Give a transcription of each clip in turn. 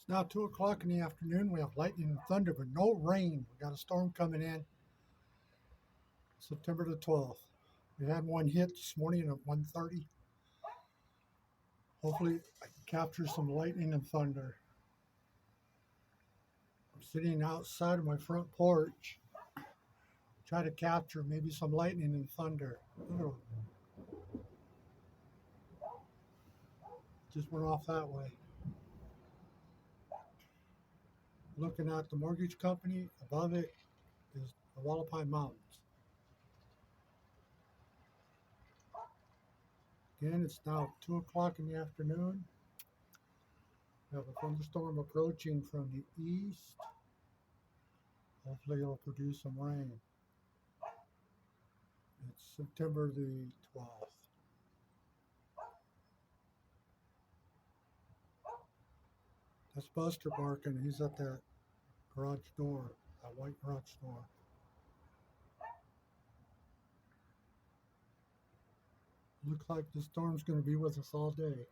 Now 2 o'clock in the afternoon. We have lightning and thunder, but no rain. We got a storm coming in September the 12th. We had one hit this morning at 1:30. Hopefully I can capture some lightning and thunder. I'm sitting outside of my front porch. Try to capture maybe some lightning and thunder. Oh, just went off that way. Looking at the mortgage company. Above it is the Wallapai Mountains. Again, it's now 2 o'clock in the afternoon. We have a thunderstorm approaching from the east. Hopefully it'll produce some rain. It's September the 12th. That's Buster barking. He's at that garage door, that white garage door. Looks like the storm's going to be with us all day.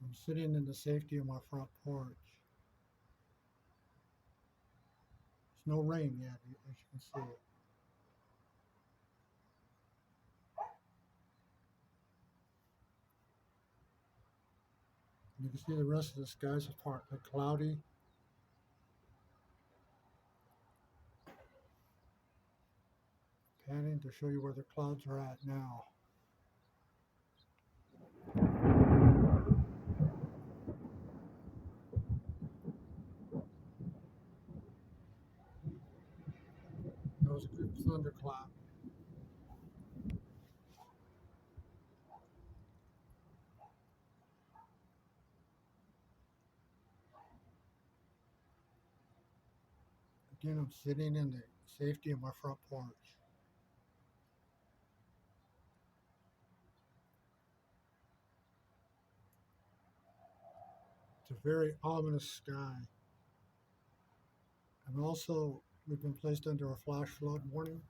I'm sitting in the safety of my front porch. There's no rain yet, as you can see. You can see the rest of the skies are partly cloudy. Panning to show you where the clouds are at now. That was a good thunderclap. Again, I'm sitting in the safety of my front porch. It's a very ominous sky. And also, we've been placed under a flash flood warning.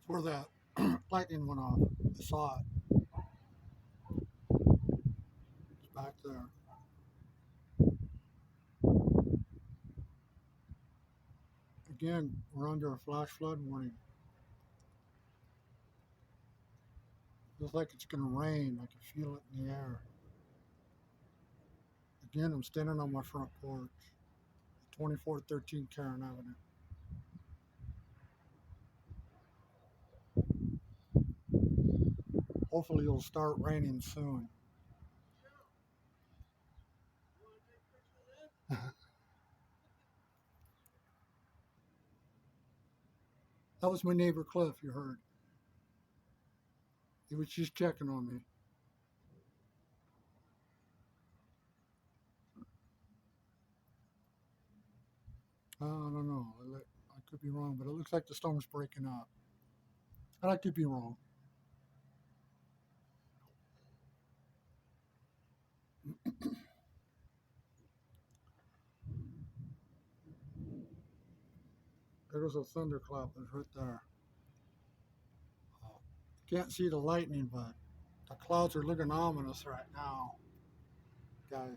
where that lightning went off. I saw it. It's back there. Again, we're under a flash flood warning. Feels like it's going to rain. I can feel it in the air. Again, I'm standing on my front porch, 2413 Karen Avenue. Hopefully it'll start raining soon. That was my neighbor Cliff, you heard. He was just checking on me. I don't know. I could be wrong, but it looks like the storm's breaking up. And I could be wrong. There goes a thunderclap. It's right there. Can't see the lightning, but the clouds are looking ominous right now, guys.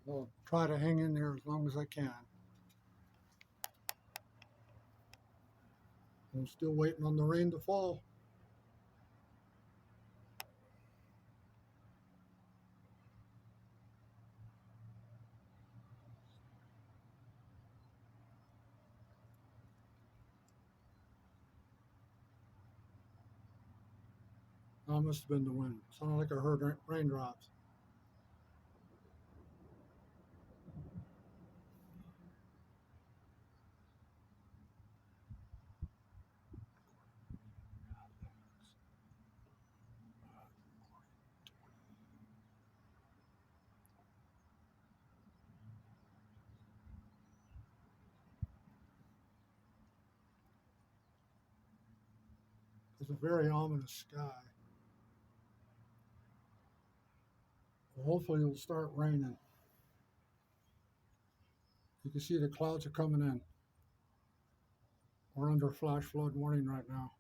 I'll try to hang in there as long as I can. I'm still waiting on the rain to fall. That must have been the wind. Sounded like I heard raindrops. It's a very ominous sky. Well, hopefully it'll start raining. You can see the clouds are coming in. We're under flash flood warning right now.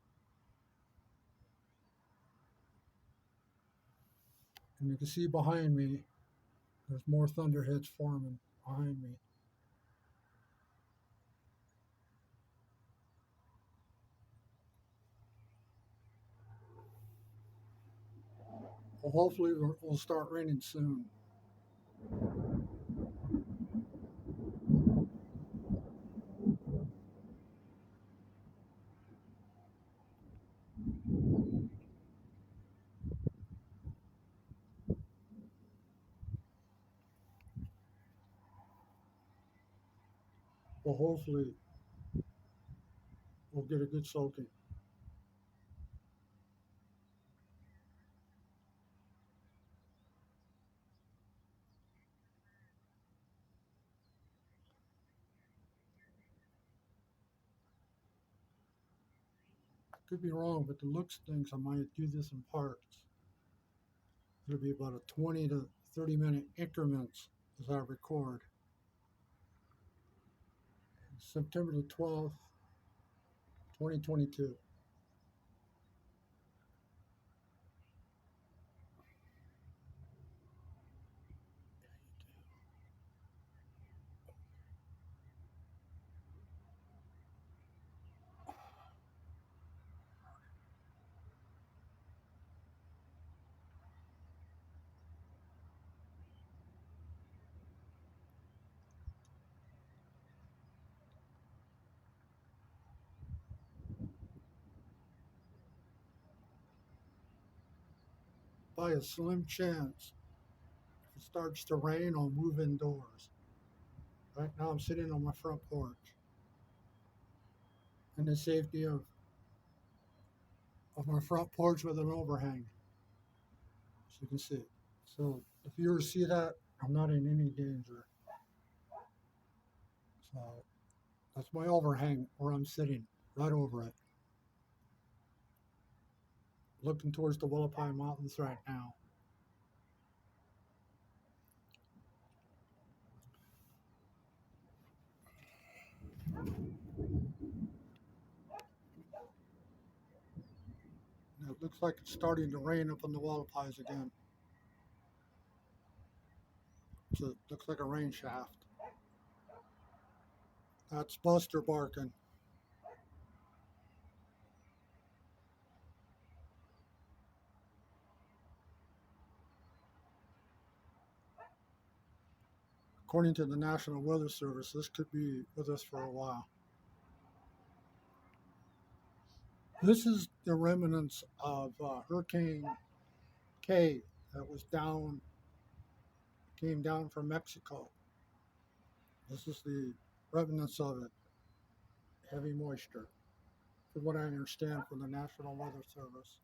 And you can see behind me, there's more thunderheads forming behind me. Well, hopefully it'll start raining soon. Well, hopefully we'll get a good soaking. I could be wrong, but the looks of things I might do this in parts. It'll be about a 20 to 30 minute increments as I record. September the 12th, 2022. By a slim chance, if it starts to rain, I'll move indoors. Right now I'm sitting on my front porch in the safety of my front porch with an overhang, as you can see. So if you ever see that, I'm not in any danger. So that's my overhang where I'm sitting, right over it. looking towards the Willapa Mountains right now. And it looks like it's starting to rain up on the Willapais again. So it looks like a rain shaft. That's Buster barking. According to the National Weather Service, this could be with us for a while. This is the remnants of Hurricane K that was down, came down from Mexico. This is the remnants of it. Heavy moisture, from what I understand from the National Weather Service.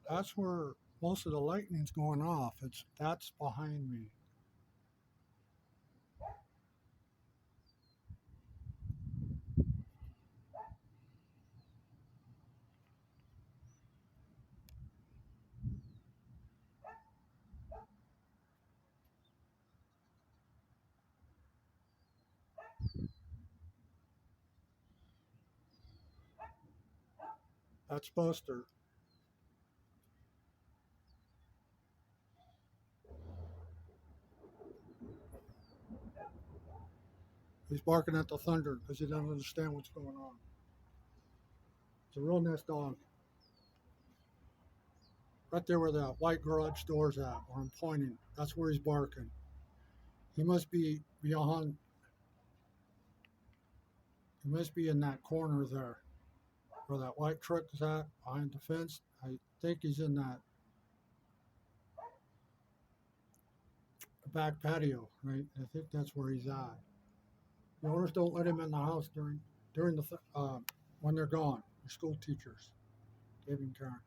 That's where most of the lightning's going off. That's behind me. That's Buster. He's barking at the thunder because he doesn't understand what's going on. It's a real nice dog. Right there where the white garage door's at, where I'm pointing, that's where he's barking. He must be beyond, he must be in that corner there, where that white truck is at, behind the fence. I think he's in that back patio, right? I think that's where he's at. The owners don't let him in the house during when they're gone. The school teachers, Dave and Karen.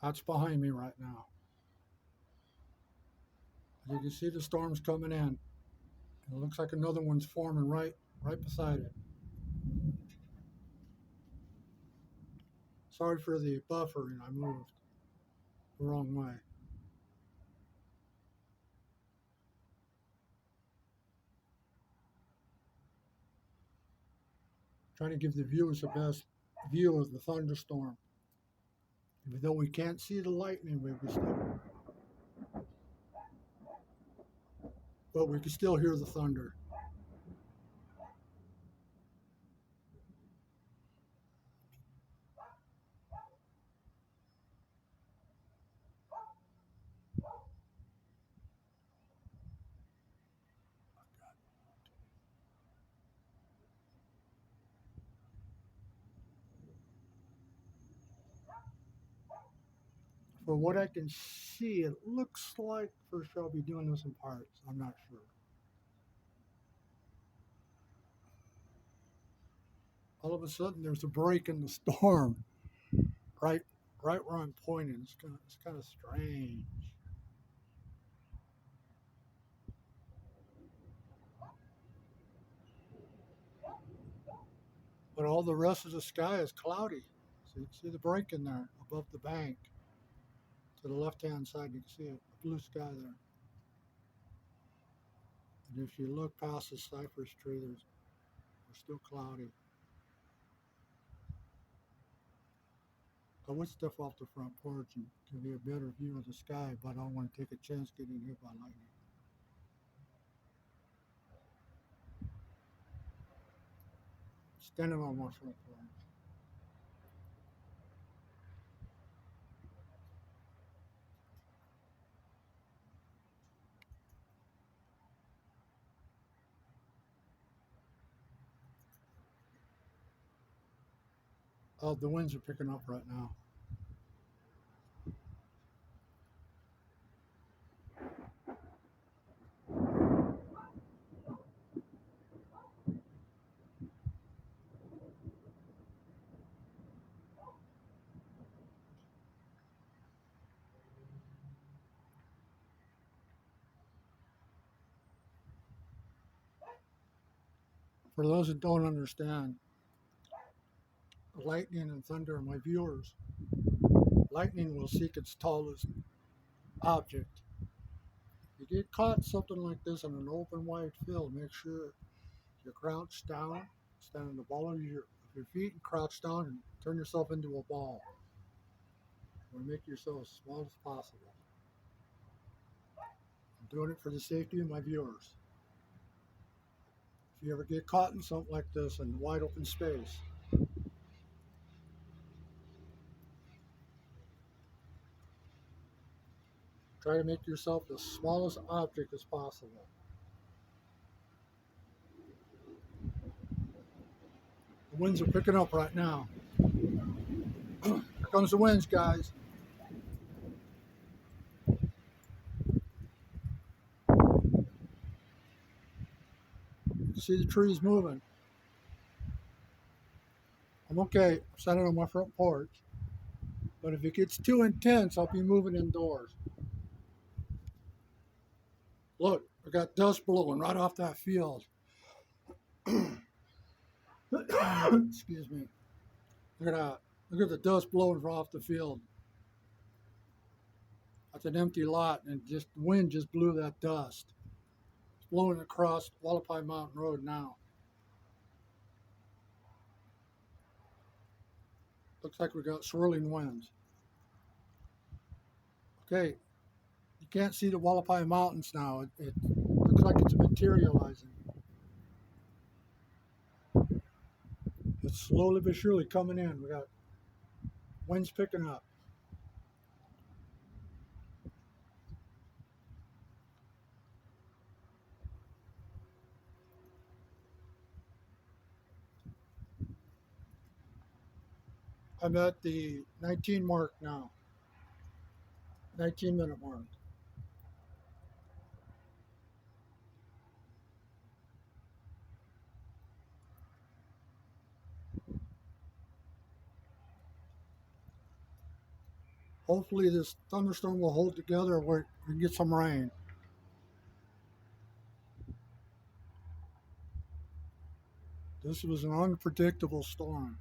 That's behind me right now. You can see the storm's coming in. It looks like another one's forming right beside it. Sorry for the buffering. I moved the wrong way. Trying to give the viewers the best view of the thunderstorm. Even though we can't see the lightning, but we can still hear the thunder. From what I can see, it looks like first I'll be doing this in parts. I'm not sure. All of a sudden, there's a break in the storm, right, right where I'm pointing. It's kind of strange. But all the rest of the sky is cloudy. See the break in there above the bank. To the left-hand side, you can see a blue sky there. And if you look past the cypress tree, it's still cloudy. I would step off the front porch and give you a better view of the sky, but I don't want to take a chance getting hit by lightning. Standing on my front porch. The winds are picking up right now. For those that don't understand, lightning and thunder, my viewers, lightning will seek its tallest object. If you get caught something like this in an open wide field, make sure you crouch down, stand on the ball of your feet and crouch down and turn yourself into a ball. Or make yourself as small as possible. I'm doing it for the safety of my viewers. If you ever get caught in something like this in wide open space, try to make yourself the smallest object as possible. The winds are picking up right now. Here comes the winds, guys. You can see the trees moving. I'm okay. I'm standing on my front porch. But if it gets too intense, I'll be moving indoors. Look, I got dust blowing right off that field. Excuse me. Look at that. Look at the dust blowing off the field. That's an empty lot, and just the wind just blew that dust. It's blowing across Wallapai Mountain Road now. Looks like we got swirling winds. Okay, you can't see the Wallapai Mountains now. It looks like it's materializing. It's slowly but surely coming in. We got winds picking up. I'm at the 19 mark now. 19-minute mark. Hopefully this thunderstorm will hold together where we can get some rain. This was an unpredictable storm.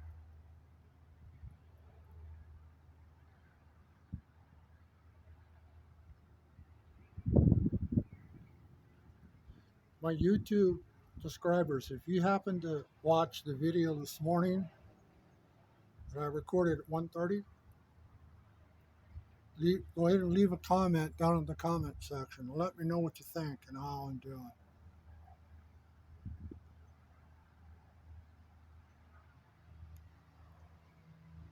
My YouTube subscribers, if you happen to watch the video this morning that I recorded at 1:30, go ahead and leave a comment down in the comment section. Let me know what you think and how I'm doing.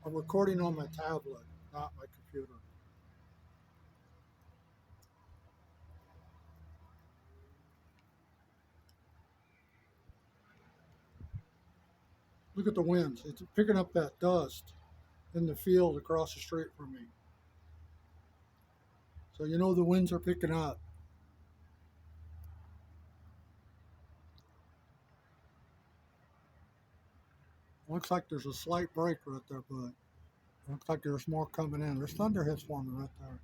I'm recording on my tablet, not my computer. Look at the winds. It's picking up that dust in the field across the street from me. So you know the winds are picking up. Looks like there's a slight break right there, but looks like there's more coming in. There's thunder hits forming right there.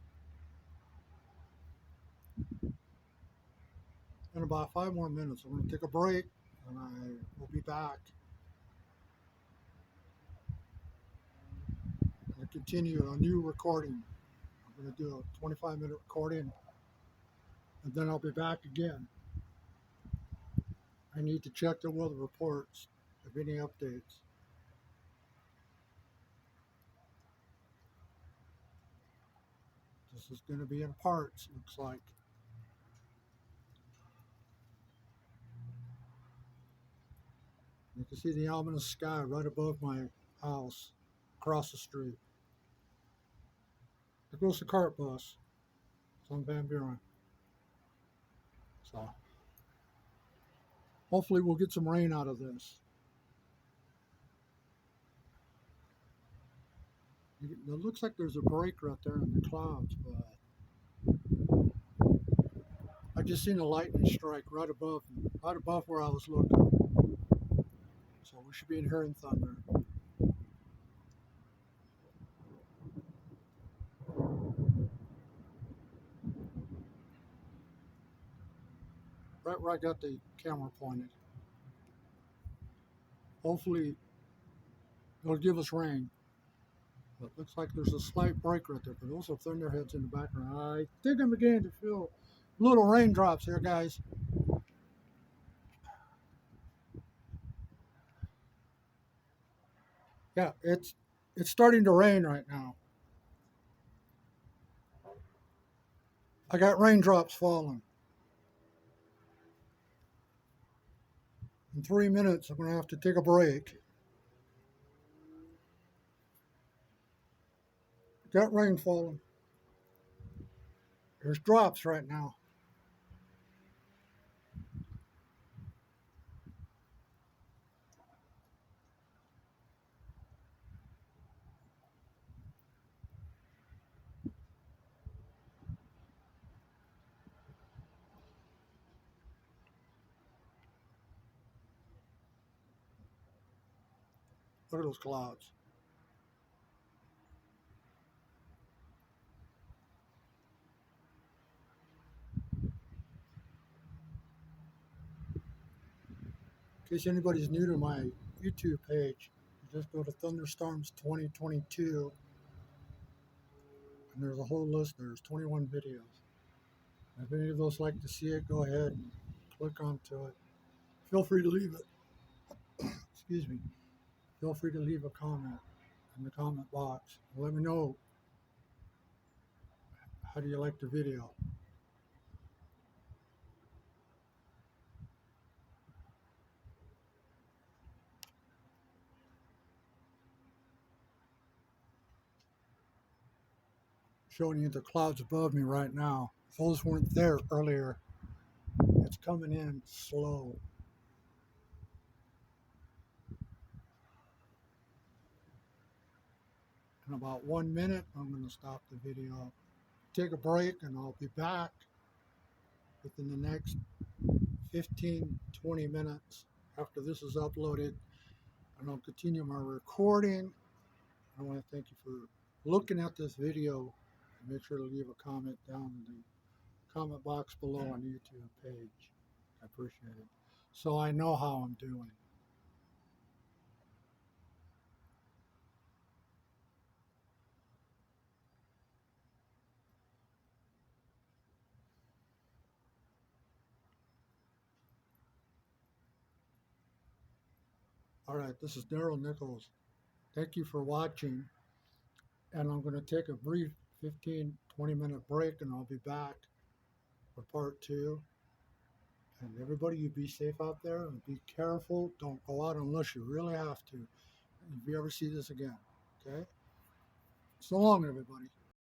In about 5 more minutes, I'm going to take a break and I will be back and continue a new recording. I'm going to do a 25-minute recording and then I'll be back again. I need to check the weather reports of any updates. This is going to be in parts, looks like. You can see the ominous sky right above my house, across the street. There goes the cart bus. It's on Van Buren. So hopefully we'll get some rain out of this. It looks like there's a break right there in the clouds, but I just seen a lightning strike right above where I was looking. So we should be hearing thunder. Right where I got the camera pointed. Hopefully it'll give us rain. But it looks like there's a slight break right there, but those are thunderheads in the background. I think I'm beginning to feel little raindrops here, guys. Yeah, it's starting to rain right now. I got raindrops falling. In 3 minutes, I'm going to have to take a break. Got rain falling. There's drops right now. Look at those clouds. In case anybody's new to my YouTube page, you just go to Thunderstorms 2022, and there's a whole list. There's 21 videos. If any of those like to see it, go ahead and click onto it. Feel free to leave it. Excuse me. Feel free to leave a comment in the comment box. Let me know, how do you like the video. Showing you the clouds above me right now. Those weren't there earlier. It's coming in slow. In about 1 minute, I'm going to stop the video, take a break, and I'll be back within the next 15-20 minutes after this is uploaded, and I'll continue my recording. I want to thank you for looking at this video, and make sure to leave a comment down in the comment box below on the YouTube page. I appreciate it. So I know how I'm doing. All right, this is Daryl Nichols. Thank you for watching, and I'm going to take a brief 15-20 minute break, and I'll be back for part 2. And everybody, you be safe out there and be careful. Don't go out unless you really have to. If you ever see this again, okay? So long, everybody.